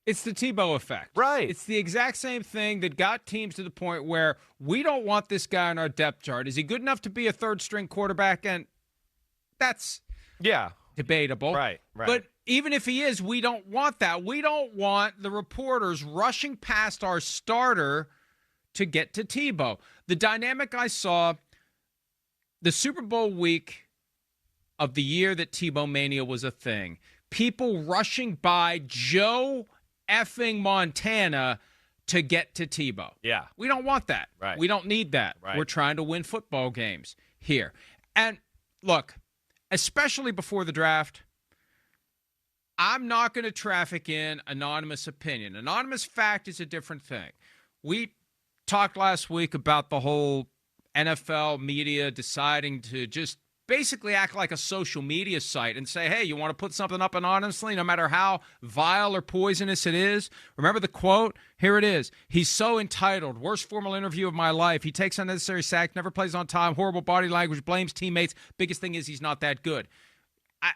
It's the Tebow effect. Right. It's the exact same thing that got teams to the point where we don't want this guy on our depth chart. Is he good enough to be a third-string quarterback? And that's debatable. Right. But even if he is, we don't want that. We don't want the reporters rushing past our starter to get to Tebow. The dynamic I saw the Super Bowl week of the year that Tebow Mania was a thing, people rushing by Joe effing Montana to get to Tebow. Yeah. We don't want that. Right. We don't need that. Right. We're trying to win football games here. And look, especially before the draft, I'm not going to traffic in anonymous opinion. Anonymous fact is a different thing. We talked last week about the whole NFL media deciding to just basically act like a social media site and say, hey, you want to put something up anonymously no matter how vile or poisonous it is? Remember the quote? Here it is. He's so entitled. Worst formal interview of my life. He takes unnecessary sacks, never plays on time, horrible body language, blames teammates. Biggest thing is he's not that good.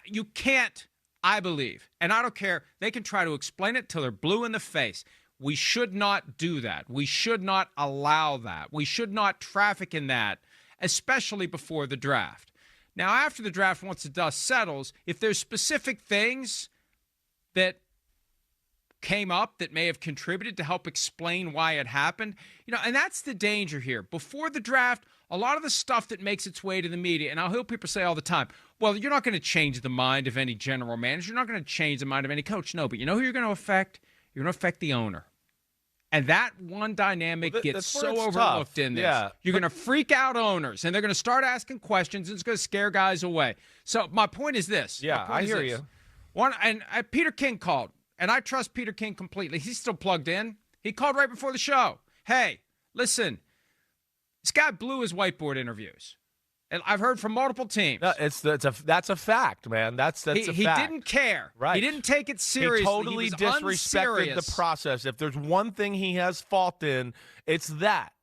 You can't, I believe, and I don't care. They can try to explain it till they're blue in the face. We should not do that. We should not allow that. We should not traffic in that, especially before the draft. Now, after the draft, once the dust settles, if there's specific things that came up that may have contributed to help explain why it happened, and that's the danger here. Before the draft, a lot of the stuff that makes its way to the media, and I'll hear people say all the time, well, you're not going to change the mind of any general manager. You're not going to change the mind of any coach. No, but you know who you're going to affect? You're going to affect the owner. And that one dynamic gets so overlooked in this. Yeah. You're going to freak out owners, and they're going to start asking questions, and it's going to scare guys away. So my point is this. Yeah, I hear you. Peter King called, and I trust Peter King completely. He's still plugged in. He called right before the show. Hey, listen, this guy blew his whiteboard interviews. And I've heard from multiple teams. No, that's a fact, man. That's a fact. He didn't care. Right. He didn't take it seriously. He totally disrespected the process. If there's one thing he has fault in, it's that.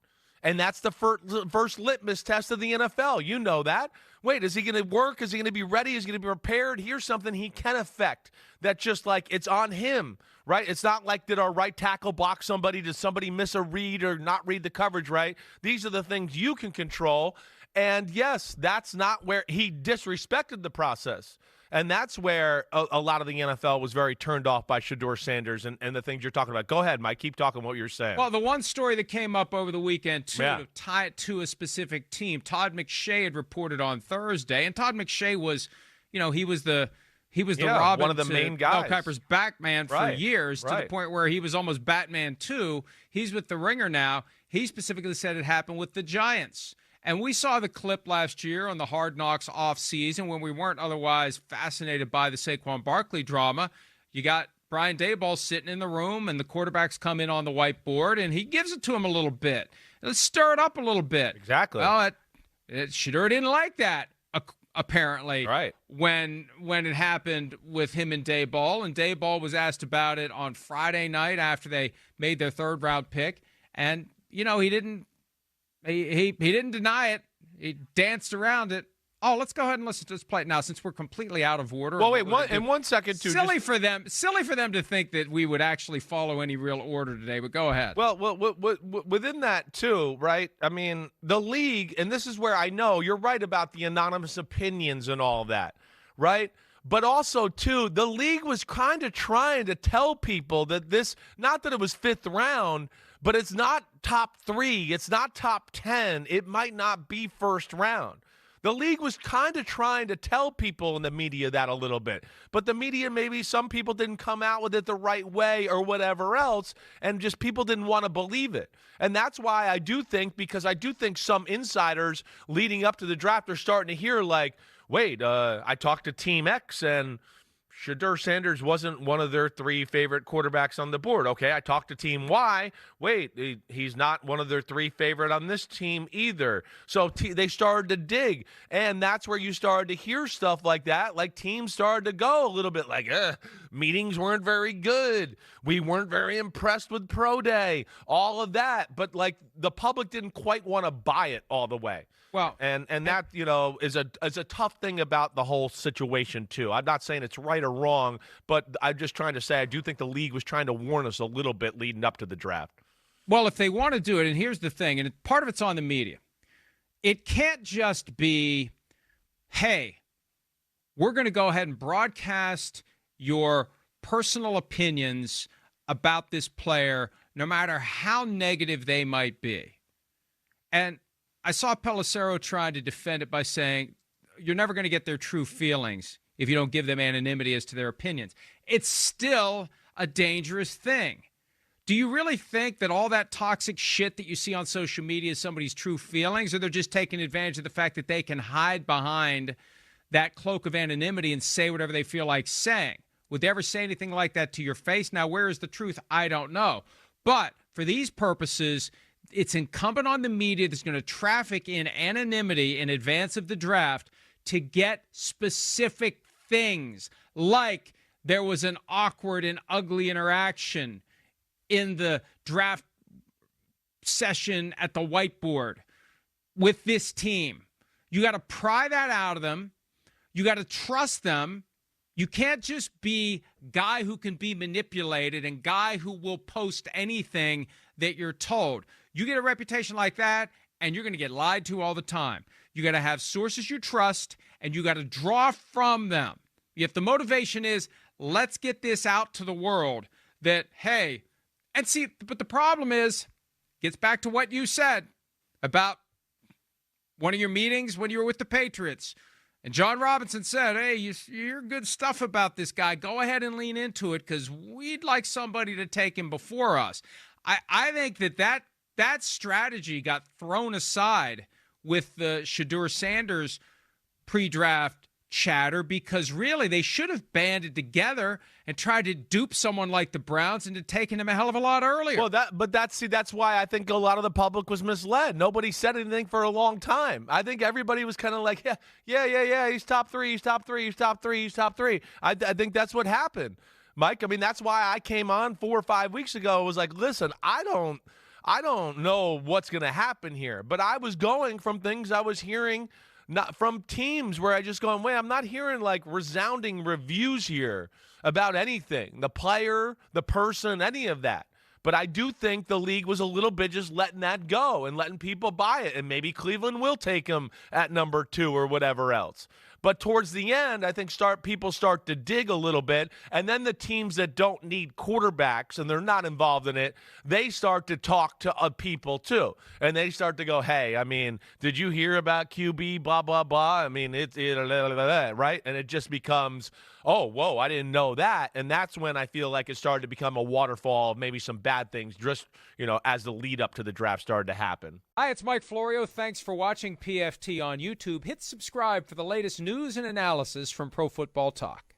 And that's the first litmus test of the NFL. You know that. Wait, is he going to work? Is he going to be ready? Is he going to be prepared? Here's something he can affect that just like it's on him, right? It's not like did our right tackle block somebody? Did somebody miss a read or not read the coverage right? These are the things you can control. And, yes, that's not where he disrespected the process. And that's where a lot of the NFL was very turned off by Shedeur Sanders and the things you're talking about. Go ahead, Mike. Keep talking what you're saying. Well, the one story that came up over the weekend, too, to tie it to a specific team, Todd McShay had reported on Thursday. And Todd McShay was, he was the Robin, one of the main guys. Mel Kiper's Batman for years, to the point where he was almost Batman 2. He's with the Ringer now. He specifically said it happened with the Giants. And we saw the clip last year on the Hard Knocks offseason when we weren't otherwise fascinated by the Saquon Barkley drama. You got Brian Daboll sitting in the room, and the quarterbacks come in on the whiteboard, and he gives it to him a little bit. Let's stir it up a little bit. Exactly. Well, Shedeur didn't like that, apparently, right, when it happened with him and Daboll. And Daboll was asked about it on Friday night after they made their third-round pick. And, he didn't. He didn't deny it. He danced around it. Oh, let's go ahead and listen to this play now, since we're completely out of order. Well, wait, in 1 second, too. Silly for them to think that we would actually follow any real order today. But go ahead. Well, within that too, right? I mean, the league, and this is where I know you're right about the anonymous opinions and all that, right? But also, too, the league was kind of trying to tell people that this, not that it was fifth round, but it's not top 3. It's not top 10. It might not be first round. The league was kind of trying to tell people in the media that a little bit. But the media, maybe some people didn't come out with it the right way or whatever else, and just people didn't want to believe it. And that's why I do think some insiders leading up to the draft are starting to hear like, wait, I talked to Team X and Shedeur Sanders wasn't one of their 3 favorite quarterbacks on the board. Okay, I talked to Team Y. Wait, he's not one of their 3 favorite on this team either. So they started to dig, and that's where you started to hear stuff like that. Like teams started to go a little bit like, Meetings weren't very good. We weren't very impressed with Pro Day, all of that. But, like, the public didn't quite want to buy it all the way. Well, and that, you know, is a tough thing about the whole situation, too. I'm not saying it's right or wrong, but I'm just trying to say I do think the league was trying to warn us a little bit leading up to the draft. Well, if they want to do it, and here's the thing, and part of it's on the media. It can't just be, hey, we're going to go ahead and broadcast your personal opinions about this player, no matter how negative they might be. And I saw Pelissero trying to defend it by saying, you're never going to get their true feelings if you don't give them anonymity as to their opinions. It's still a dangerous thing. Do you really think that all that toxic shit that you see on social media is somebody's true feelings, or they're just taking advantage of the fact that they can hide behind that cloak of anonymity and say whatever they feel like saying? Would they ever say anything like that to your face? Now, where is the truth? I don't know. But for these purposes, it's incumbent on the media that's going to traffic in anonymity in advance of the draft to get specific things, like there was an awkward and ugly interaction in the draft session at the whiteboard with this team. You got to pry that out of them. You got to trust them. You can't just be guy who can be manipulated and guy who will post anything that you're told. You get a reputation like that, and you're going to get lied to all the time. You got to have sources you trust, and you got to draw from them. If the motivation is, let's get this out to the world, that, hey, and see, but the problem is, gets back to what you said about one of your meetings when you were with the Patriots. And John Robinson said, hey, you hear good stuff about this guy. Go ahead and lean into it because we'd like somebody to take him before us. I think that strategy got thrown aside with the Shedeur Sanders pre-draft chatter, because really they should have banded together and tried to dupe someone like the Browns into taking him a hell of a lot earlier. Well, that's why I think a lot of the public was misled. Nobody said anything for a long time. I think everybody was kind of like, yeah, he's top three. I think that's what happened, Mike. I mean, that's why I came on 4 or 5 weeks ago. It was like, listen, I don't know what's going to happen here, but I was going from things I was hearing, not from teams where I just going, wait, I'm not hearing like resounding reviews here about anything, the player, the person, any of that. But I do think the league was a little bit just letting that go and letting people buy it. And maybe Cleveland will take him at number 2 or whatever else. But towards the end, I think people start to dig a little bit. And then the teams that don't need quarterbacks and they're not involved in it, they start to talk to people too. And they start to go, hey, I mean, did you hear about QB, blah, blah, blah? I mean, right? And it just becomes, oh, whoa, I didn't know that. And that's when I feel like it started to become a waterfall of maybe some bad things just, as the lead up to the draft started to happen. Hi, it's Mike Florio. Thanks for watching PFT on YouTube. Hit subscribe for the latest news and analysis from Pro Football Talk.